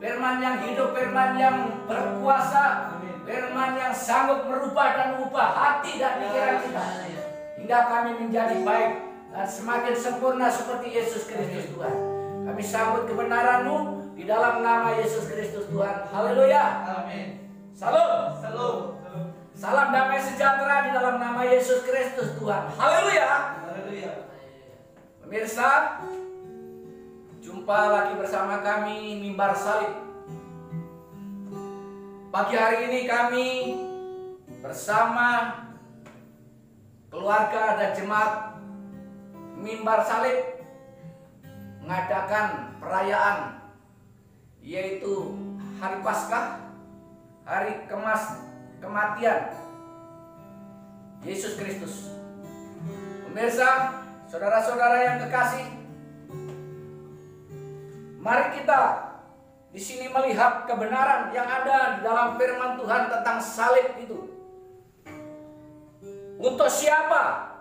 Firman yang hidup, firman yang berkuasa, firman yang sanggup merubah dan mengubah hati dan pikiran kita, hingga kami menjadi baik dan semakin sempurna seperti Yesus Kristus Tuhan. Kami sambut kebenaran-Mu di dalam nama Yesus Kristus Tuhan. Haleluya. Amin. Salam. Salam. Salam damai sejahtera di dalam nama Yesus Kristus Tuhan. Haleluya. Haleluya. Pemirsa, jumpa lagi bersama kami Mimbar Salib. Pagi hari ini kami bersama keluarga dan jemaat Mimbar Salib mengadakan perayaan, yaitu Hari Paskah, Hari Kematian Yesus Kristus. Pemirsa, saudara-saudara yang kekasih, mari kita di sini melihat kebenaran yang ada di dalam firman Tuhan tentang salib itu. Untuk siapa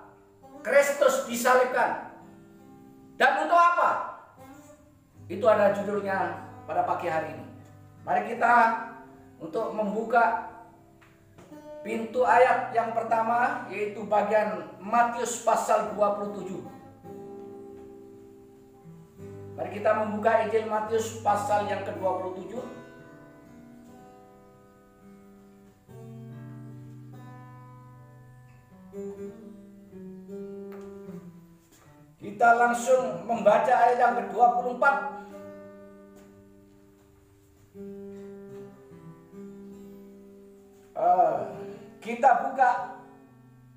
Kristus disalibkan? Dan untuk apa? Itu ada judulnya pada pagi hari ini. Mari kita untuk membuka pintu ayat yang pertama, yaitu bagian Matius pasal 27. Mari kita membuka Injil Matius pasal yang ke-27. Kita langsung membaca ayat yang ke-24. Kita buka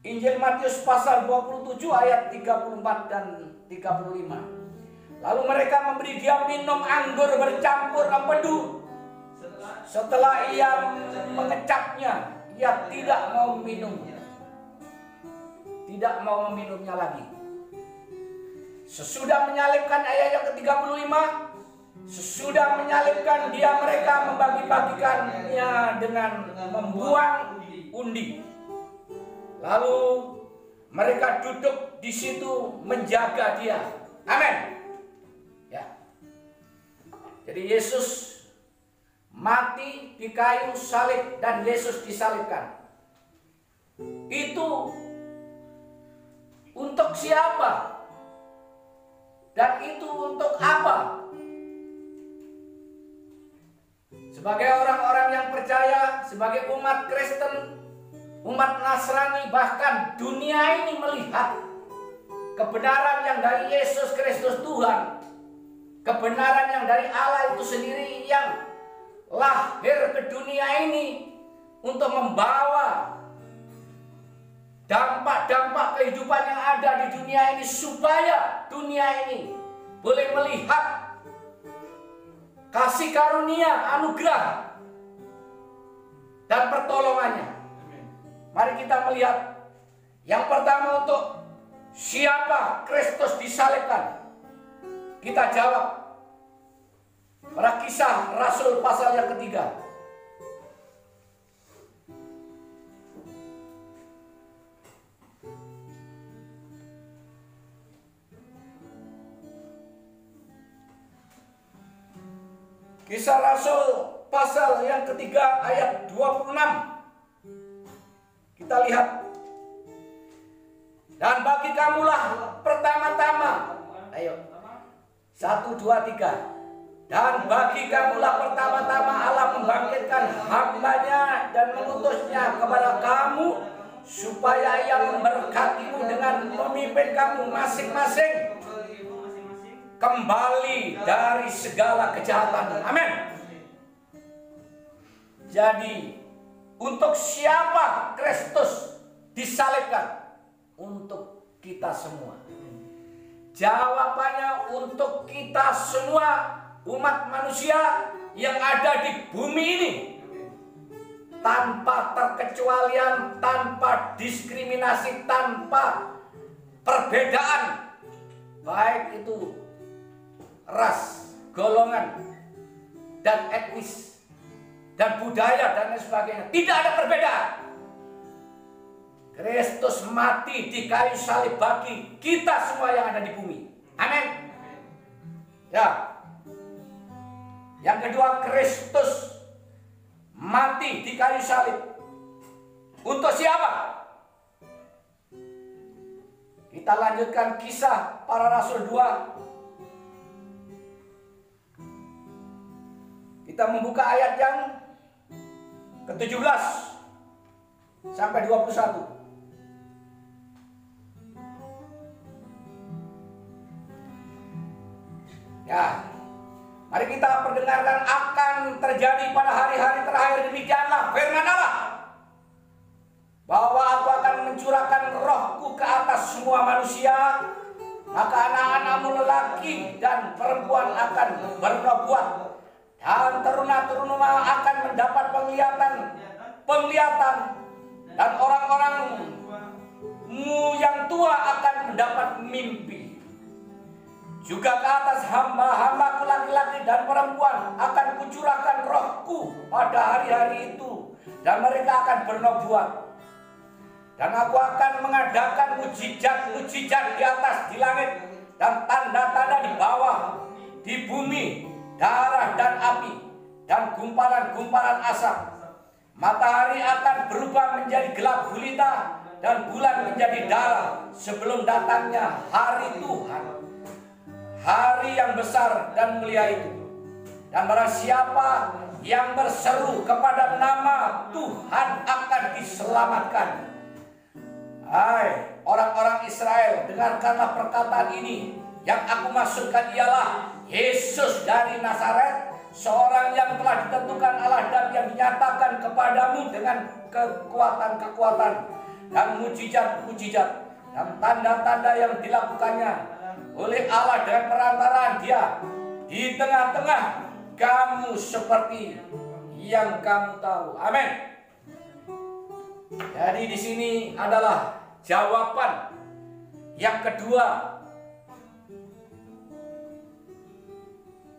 Injil Matius pasal 27 ayat 34 dan 35. Lalu mereka memberi dia minum anggur bercampur empedu. Setelah ia mengecapnya, ia tidak mau meminumnya. Tidak mau meminumnya lagi. Sesudah menyalibkan, ayat yang ke-35, sesudah menyalibkan dia, mereka membagi-bagikannya dengan membuang undi. Lalu mereka duduk di situ menjaga dia. Amin. Jadi Yesus mati di kayu salib dan Yesus disalibkan. Itu untuk siapa? Dan itu untuk apa? Sebagai orang-orang yang percaya, sebagai umat Kristen, umat Nasrani, bahkan dunia ini melihat kebenaran yang dari Yesus Kristus Tuhan, kebenaran yang dari Allah itu sendiri, yang lahir ke dunia ini untuk membawa dampak-dampak kehidupan yang ada di dunia ini, supaya dunia ini boleh melihat kasih karunia, anugerah, dan pertolongannya. Mari kita melihat yang pertama, untuk siapa Kristus disalibkan. Kita jawab pada Kisah Rasul pasal yang ketiga. Kisah Rasul pasal yang ketiga ayat 26. Kita lihat. Dan bagi kamulah pertama-tama. Ayo. 1, 2, 3. Dan bagi kamulah pertama-tama Allah membangkitkan hamba-Nya dan mengutusnya kepada kamu, supaya Ia memberkatimu dengan memimpin kamu masing-masing kembali dari segala kejahatan. Amin. Jadi, untuk siapa Kristus disalibkan? Untuk kita semua. Jawabannya untuk kita semua, umat manusia yang ada di bumi ini, tanpa terkecualian, tanpa diskriminasi, tanpa perbedaan, baik itu ras, golongan, dan etnis, dan budaya, dan lain sebagainya. Tidak ada perbedaan. Kristus mati di kayu salib bagi kita semua yang ada di bumi. Amin. Ya. Yang kedua, Kristus mati di kayu salib. Untuk siapa? Kita lanjutkan Kisah Para Rasul 2. Kita membuka ayat yang ke-17 sampai 21. Ya. Mari kita perdengarkan, akan terjadi pada hari-hari terakhir demikianlah firman Allah, bahwa aku akan mencurahkan rohku ke atas semua manusia, maka anak-anakmu lelaki dan perempuan akan bernubuat, dan teruna-teruna akan mendapat penglihatan, dan orang-orangmu yang tua akan mendapat mimpi. Juga ke atas hamba-hambaku laki-laki dan perempuan akan kucurahkan rohku pada hari-hari itu, dan mereka akan bernubuat. Dan aku akan mengadakan mujizat-mujizat di atas di langit, dan tanda-tanda di bawah di bumi, darah dan api, dan gumpalan-gumpalan asap. Matahari akan berubah menjadi gelap gulita, dan bulan menjadi darah sebelum datangnya hari Tuhan, hari yang besar dan mulia itu. Dan barang siapa yang berseru kepada nama Tuhan akan diselamatkan. Hai orang-orang Israel, dengarkanlah perkataan ini. Yang aku maksudkan ialah Yesus dari Nazaret, seorang yang telah ditentukan Allah dan yang dinyatakan kepadamu dengan kekuatan-kekuatan dan mujizat-mujizat dan tanda-tanda yang dilakukannya oleh Allah dengan perantaraan Dia di tengah-tengah kamu, seperti yang kamu tahu. Amin. Jadi di sini adalah jawaban yang kedua.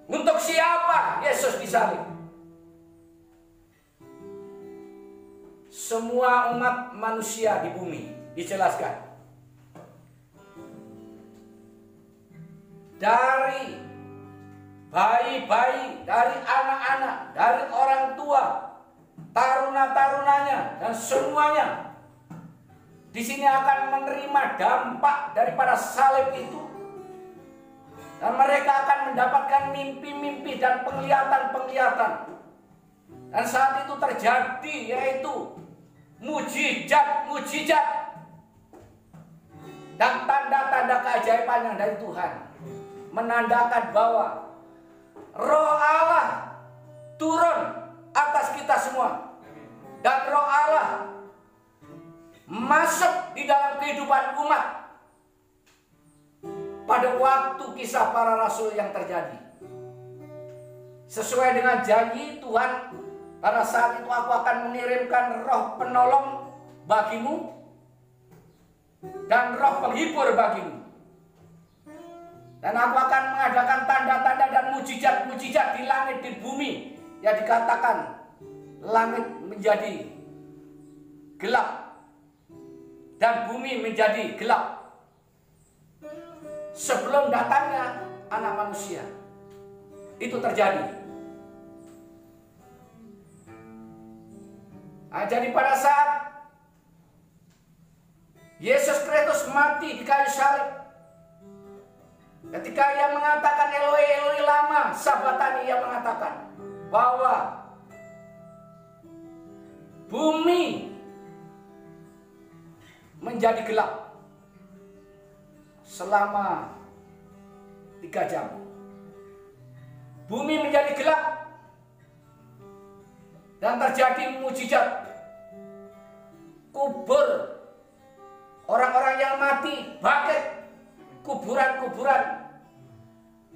Untuk siapa Yesus disalib? Semua umat manusia di bumi, dijelaskan. Dari bayi-bayi, dari anak-anak, dari orang tua, taruna-tarunanya, dan semuanya di sini akan menerima dampak daripada salib itu, dan mereka akan mendapatkan mimpi-mimpi dan penglihatan-penglihatan. Dan saat itu terjadi, yaitu mujizat-mujizat dan tanda-tanda keajaiban yang dari Tuhan, menandakan bahwa Roh Allah turun atas kita semua, dan Roh Allah masuk di dalam kehidupan umat. pada waktu kisah para rasul yang terjadi. Sesuai dengan janji Tuhan, pada saat itu aku akan mengirimkan roh penolong bagimu dan roh penghibur bagimu. Dan aku akan mengadakan tanda-tanda dan mujizat-mujizat di langit, di bumi. Ya, dikatakan langit menjadi gelap dan bumi menjadi gelap sebelum datangnya Anak Manusia. Itu terjadi. Nah, jadi pada saat Yesus Kristus mati di kayu salib, ketika ia mengatakan Eloi Eloi lama sabachthani, ia mengatakan bahwa bumi menjadi gelap selama 3 jam. Bumi menjadi gelap dan terjadi mujizat. Kubur orang-orang yang mati bangkit. Kuburan-kuburan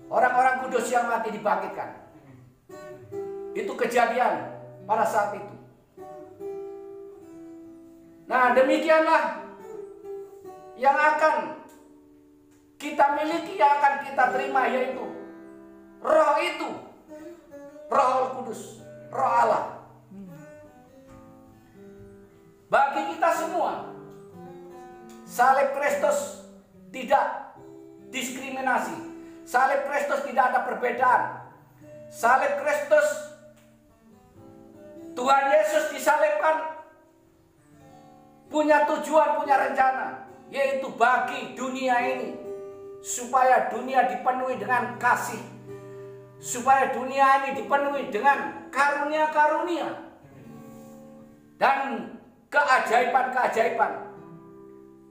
orang-orang kudus yang mati dibangkitkan. Itu kejadian pada saat itu. Nah, demikianlah yang akan kita miliki, yang akan kita terima, yaitu roh itu, Roh Kudus, Roh Allah. Bagi kita semua, salib Kristus tidak diskriminasi. Salib Kristus tidak ada perbedaan. Salib Kristus, Tuhan Yesus disalibkan punya tujuan, punya rencana, yaitu bagi dunia ini, supaya dunia dipenuhi dengan kasih, supaya dunia ini dipenuhi dengan karunia-karunia dan keajaiban-keajaiban,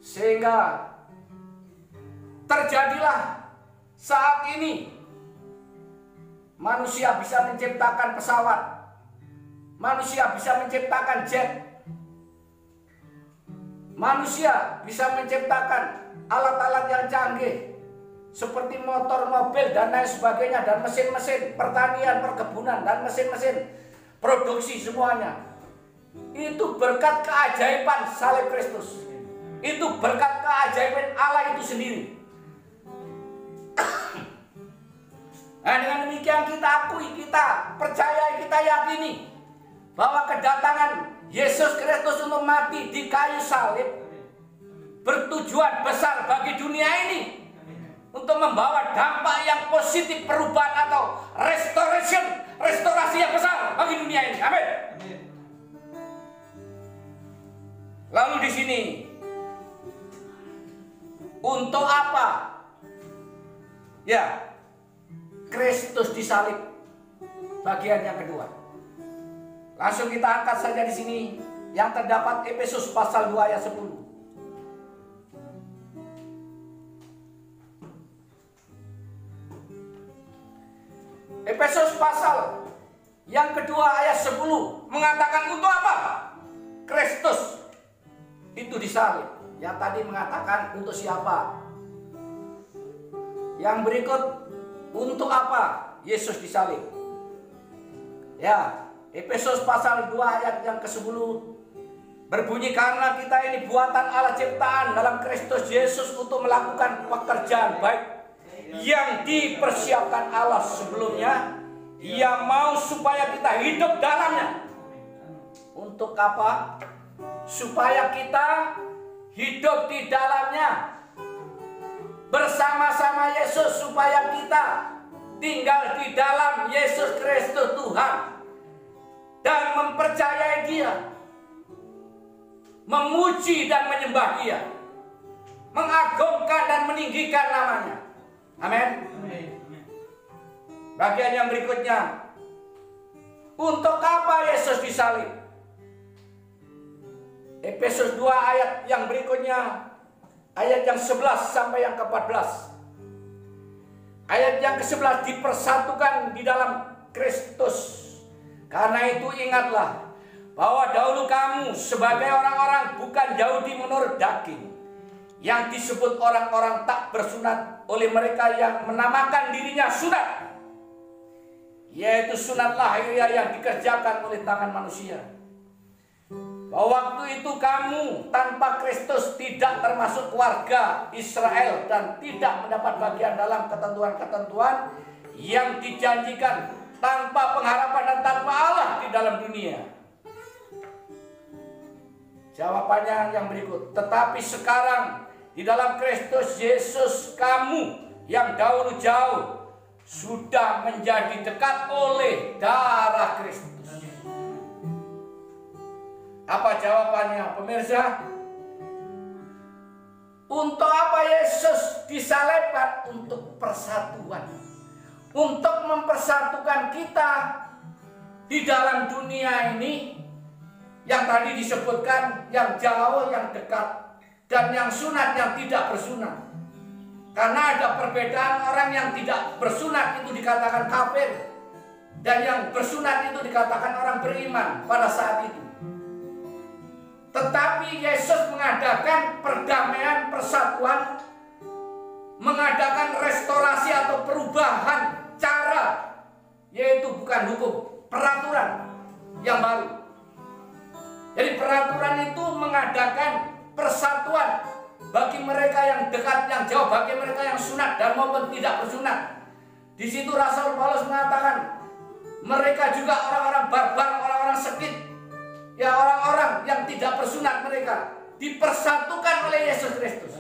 sehingga terjadilah saat ini manusia bisa menciptakan pesawat, manusia bisa menciptakan jet, manusia bisa menciptakan alat-alat yang canggih seperti motor, mobil, dan lain sebagainya, dan mesin-mesin pertanian, perkebunan, dan mesin-mesin produksi semuanya. Itu berkat keajaiban salib Kristus. Itu berkat keajaiban Allah itu sendiri. Nah, dengan demikian kita akui, kita percaya, kita yakini bahwa kedatangan Yesus Kristus untuk mati di kayu salib bertujuan besar bagi dunia ini, untuk membawa dampak yang positif, perubahan atau restorasi yang besar bagi dunia ini. Amin. Lalu di sini, untuk apa? Ya, Kristus disalib, bagian yang kedua. Langsung kita angkat saja di sini yang terdapat Efesus pasal 2 ayat 10. Efesus pasal yang kedua ayat 10 mengatakan untuk apa Kristus itu disalib. Yang tadi mengatakan untuk siapa. Yang berikut untuk apa Yesus disalib. Ya, Efesus pasal 2 ayat yang ke-10 berbunyi, karena kita ini buatan Allah ciptaan dalam Kristus Yesus untuk melakukan pekerjaan baik yang dipersiapkan Allah sebelumnya. Ia mau supaya kita hidup dalamnya. Untuk apa? Supaya kita hidup di dalamnya bersama-sama Yesus, supaya kita tinggal di dalam Yesus Kristus Tuhan dan mempercayai Dia, memuji dan menyembah Dia, mengagungkan dan meninggikan namanya. Amin. Bagian yang berikutnya, untuk apa Yesus disalib? Efesus 2 ayat yang berikutnya, ayat yang 11 sampai yang ke-14. Ayat yang ke-11, dipersatukan di dalam Kristus. Karena itu ingatlah bahwa dahulu kamu sebagai orang-orang bukan Yahudi menurut daging, yang disebut orang-orang tak bersunat oleh mereka yang menamakan dirinya sunat, yaitu sunat lahiriah yang dikerjakan oleh tangan manusia. Bahwa waktu itu kamu tanpa Kristus tidak termasuk keluarga Israel dan tidak mendapat bagian dalam ketentuan-ketentuan yang dijanjikan, tanpa pengharapan dan tanpa Allah di dalam dunia. Jawabannya yang berikut. Tetapi sekarang di dalam Kristus Yesus, kamu yang dahulu jauh sudah menjadi dekat oleh darah Kristus. Apa jawabannya, pemirsa? Untuk apa Yesus disalibkan? Untuk persatuan. Untuk mempersatukan kita di dalam dunia ini, yang tadi disebutkan, yang jauh, yang dekat, dan yang sunat, yang tidak bersunat. Karena ada perbedaan, orang yang tidak bersunat itu dikatakan kafir, dan yang bersunat itu dikatakan orang beriman pada saat itu. Tetapi Yesus mengadakan perdamaian, persatuan, mengadakan restorasi atau perubahan cara, yaitu bukan hukum, peraturan yang baru. Jadi peraturan itu mengadakan persatuan bagi mereka yang dekat, yang jauh, bagi mereka yang sunat dan maupun tidak bersunat. Di situ Rasul Paulus mengatakan mereka juga orang-orang barbar, orang-orang sekit, ya orang-orang yang tidak bersunat, mereka dipersatukan oleh Yesus Kristus.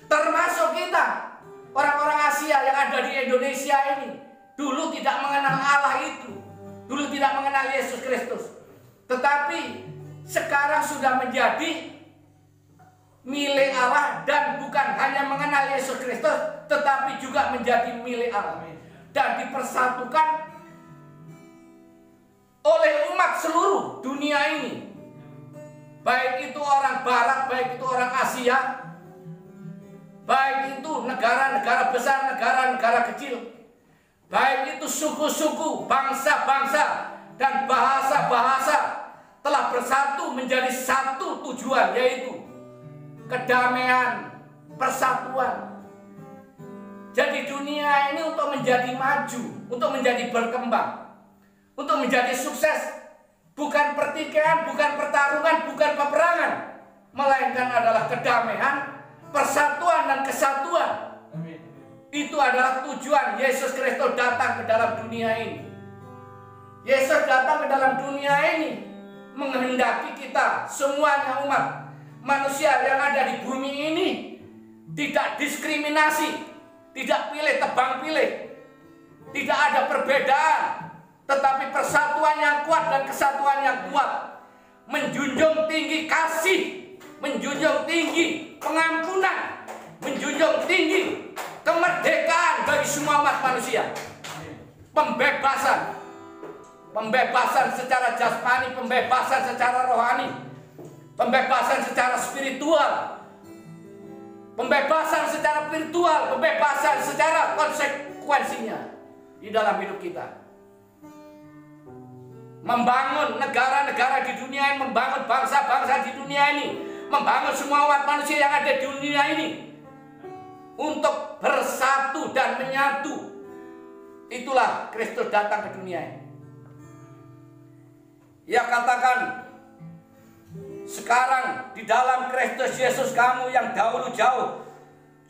Termasuk kita, orang-orang Asia yang ada di Indonesia ini, dulu tidak mengenal Allah itu, dulu tidak mengenal Yesus Kristus, tetapi sekarang sudah menjadi milik Allah, dan bukan hanya mengenal Yesus Kristus, tetapi juga menjadi milik Allah dan dipersatukan oleh umat seluruh dunia ini, baik itu orang Barat, baik itu orang Asia, baik itu negara-negara besar, negara-negara kecil, baik itu suku-suku, bangsa-bangsa, dan bahasa-bahasa, telah bersatu menjadi satu tujuan, yaitu kedamaian, persatuan. Jadi dunia ini untuk menjadi maju, untuk menjadi berkembang, untuk menjadi sukses, bukan pertikaian, bukan pertarungan, bukan peperangan, melainkan adalah kedamaian, persatuan, dan kesatuan. Itu adalah tujuan Yesus Kristus datang ke dalam dunia ini. Yesus datang ke dalam dunia ini menghendaki kita semuanya, umat manusia yang ada di bumi ini, tidak diskriminasi, tidak pilih tebang pilih, tidak ada perbedaan, tetapi persatuan yang kuat dan kesatuan yang kuat, menjunjung tinggi kasih, menjunjung tinggi pengampunan, menjunjung tinggi kemerdekaan bagi semua umat manusia, pembebasan, pembebasan secara jasmani, pembebasan secara rohani, pembebasan secara spiritual, pembebasan secara virtual, pembebasan secara konsekuensinya di dalam hidup kita. Membangun negara-negara di dunia ini, membangun bangsa-bangsa di dunia ini, membangun semua umat manusia yang ada di dunia ini untuk bersatu dan menyatu. Itulah Kristus datang ke dunia ini. Ia katakan, sekarang di dalam Kristus Yesus, kamu yang dahulu jauh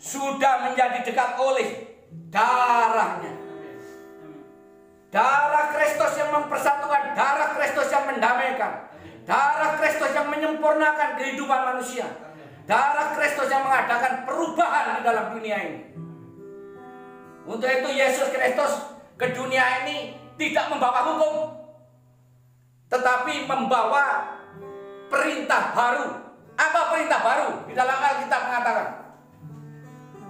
sudah menjadi dekat oleh darahnya. Darah Kristus yang mempersatukan, darah Kristus yang mendamaikan, darah Kristus yang menyempurnakan kehidupan manusia, darah Kristus yang mengadakan perubahan di dalam dunia ini. Untuk itu Yesus Kristus ke dunia ini tidak membawa hukum, tetapi membawa perintah baru. Apa perintah baru? Di dalam Alkitab mengatakan,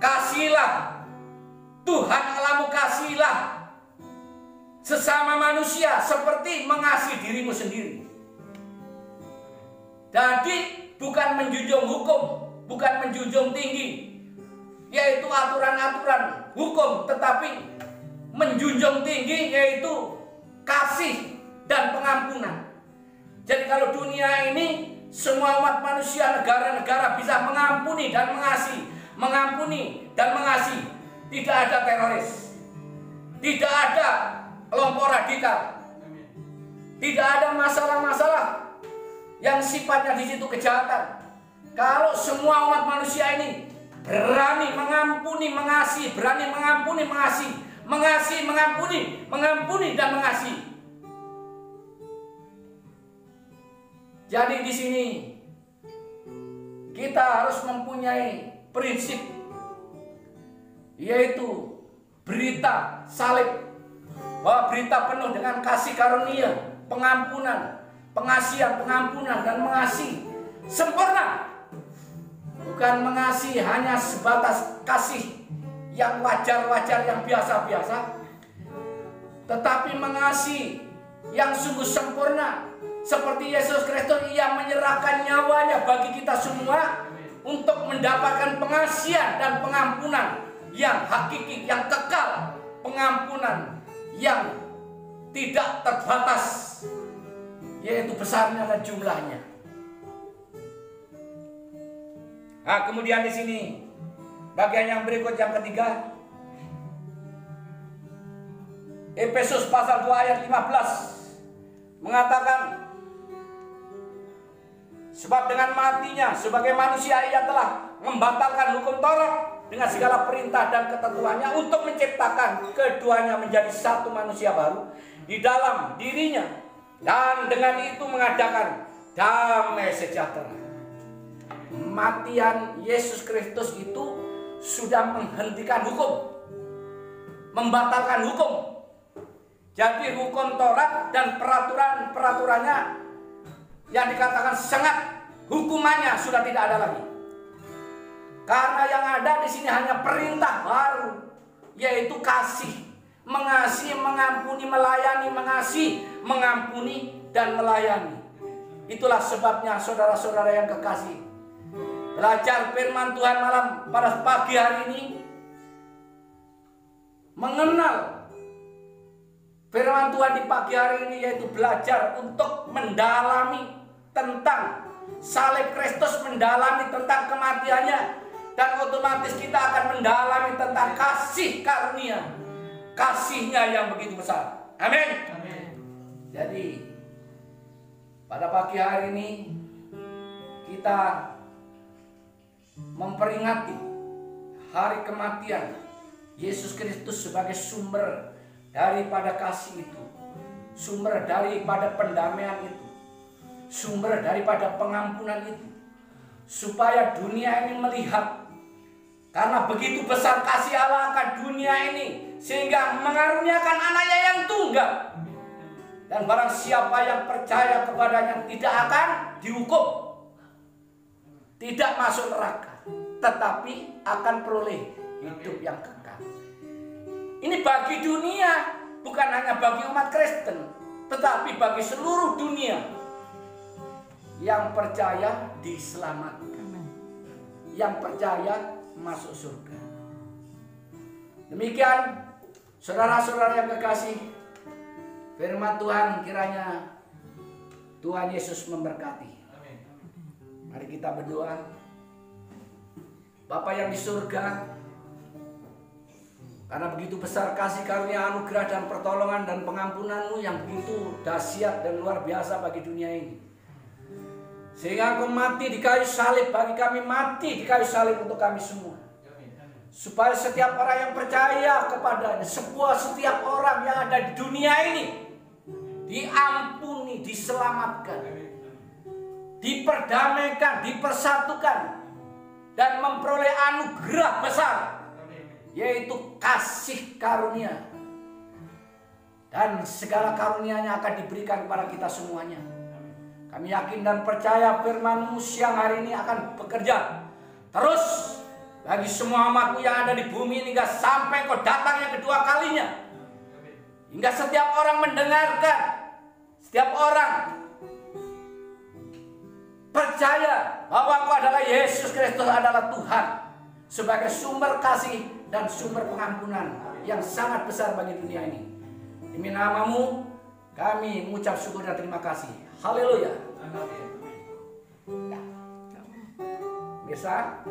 kasihilah Tuhan Allahmu, kasihilah sesama manusia seperti mengasihi dirimu sendiri. Jadi bukan menjunjung hukum, bukan menjunjung tinggi, yaitu aturan-aturan hukum, tetapi menjunjung tinggi yaitu kasih dan pengampunan. Jadi kalau dunia ini semua umat manusia, negara-negara bisa mengampuni dan mengasihi. Mengampuni dan mengasihi. Tidak ada teroris. Tidak ada kelompok radikal. Tidak ada masalah-masalah yang sifatnya di situ kejahatan. Kalau semua umat manusia ini berani mengampuni, mengasihi, berani mengampuni, mengasihi, mengasihi, mengampuni, mengampuni dan mengasihi. Jadi di sini kita harus mempunyai prinsip, yaitu berita salib, bahwa berita penuh dengan kasih karunia, pengampunan, pengasihan, pengampunan dan mengasihi sempurna. Bukan mengasihi hanya sebatas kasih yang wajar-wajar, yang biasa-biasa, tetapi mengasihi yang sungguh sempurna. Seperti Yesus Kristus yang menyerahkan nyawanya bagi kita semua untuk mendapatkan pengasihan dan pengampunan yang hakiki, yang kekal, pengampunan yang tidak terbatas, yaitu besarnya dan jumlahnya. Nah, kemudian di sini bagian yang berikut yang ketiga, Efesus pasal 2 ayat 15 mengatakan, sebab dengan matinya sebagai manusia ia telah membatalkan hukum Taurat dengan segala perintah dan ketentuannya untuk menciptakan keduanya menjadi satu manusia baru di dalam dirinya, dan dengan itu mengadakan damai sejahtera. Kematian Yesus Kristus itu sudah menghentikan hukum, membatalkan hukum. Jadi hukum Taurat dan peraturan-peraturannya yang dikatakan sangat, hukumannya sudah tidak ada lagi. Karena yang ada di sini hanya perintah baru, yaitu kasih, mengasihi, mengampuni, melayani, mengasihi, mengampuni dan melayani. Itulah sebabnya saudara-saudara yang kekasih, belajar firman Tuhan malam pada pagi hari ini, mengenal firman Tuhan di pagi hari ini, yaitu belajar untuk mendalami tentang salib Kristus, mendalami tentang kematiannya, dan otomatis kita akan mendalami tentang kasih karunia, kasihnya yang begitu besar. Amin. Jadi pada pagi hari ini kita memperingati hari kematian Yesus Kristus sebagai sumber daripada kasih itu, sumber daripada pendamaian itu, sumber daripada pengampunan itu, supaya dunia ini melihat, karena begitu besar kasih Allah akan dunia ini, sehingga mengaruniakan anaknya yang tunggal, dan barang siapa yang percaya kepadanya tidak akan dihukum, tidak masuk neraka, tetapi akan peroleh hidup yang kekal. Ini bagi dunia, bukan hanya bagi umat Kristen, tetapi bagi seluruh dunia. Yang percaya diselamatkan, yang percaya masuk surga. Demikian saudara-saudara yang kekasih, firman Tuhan kiranya Tuhan Yesus memberkati. Mari kita berdoa. Bapa yang di surga, karena begitu besar kasih karunia, anugerah dan pertolongan dan pengampunan-Mu yang begitu dahsyat dan luar biasa bagi dunia ini, sehingga Engkau mati di kayu salib bagi kami, mati di kayu salib untuk kami semua, supaya setiap orang yang percaya kepadanya, setiap orang yang ada di dunia ini diampuni, diselamatkan, diperdamaikan, dipersatukan, dan memperoleh anugerah besar, yaitu kasih karunia, dan segala karunia-Nya akan diberikan kepada kita semuanya. Kami yakin dan percaya firman-Mu siang hari ini akan bekerja terus bagi semua umat-Mu yang ada di bumi ini, hingga sampai Kau datang yang kedua kalinya, hingga setiap orang mendengarkan, setiap orang percaya bahwa Kau adalah Yesus Kristus, adalah Tuhan, sebagai sumber kasih dan sumber pengampunan yang sangat besar bagi dunia ini. Demi nama-Mu kami mengucap syukur dan terima kasih. Haleluya. Pemirsa,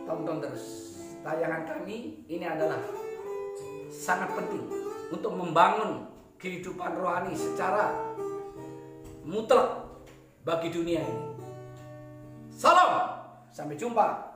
tonton terus tayangan kami. Ini adalah sangat penting untuk membangun kehidupan rohani secara mutlak bagi dunia ini. Salam, sampai jumpa.